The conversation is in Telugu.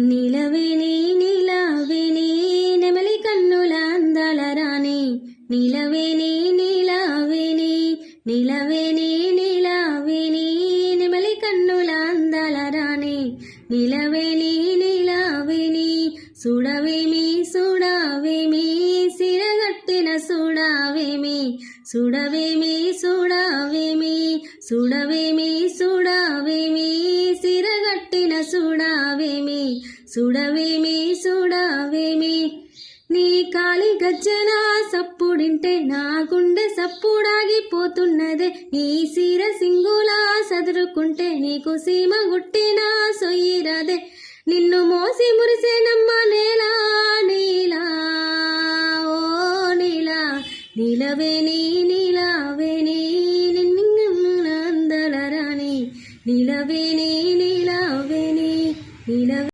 నీలవేణి నీలావేణి నెమలి కన్నుల అందాల రాణి నీలవేణి నీలావేణి నీలవేణి నీలావేణి నెమలి కన్నుల అందాల రాణి నీలవేణి నీలావేణి చూడవేమి చూడవేమి సిరగట్టిన చూడవేమి చూడవేమి చూడవేమి చూడవేమి చూడవేమి సిరగట్టిన చూడవేమి చూడవేమి చూడవేమి నీ కాలి గజ్జన సప్పుడింటే నా గుండె సప్పుడాగిపోతున్నదే నీ సీర సింగులా సదురుకుంటే నీకు సీమ గుట్టిన సొయ్యిరదే నిన్ను మోసి మురిసేనమ్మ నేలా నీలా ఓ నీలా నీలవేణి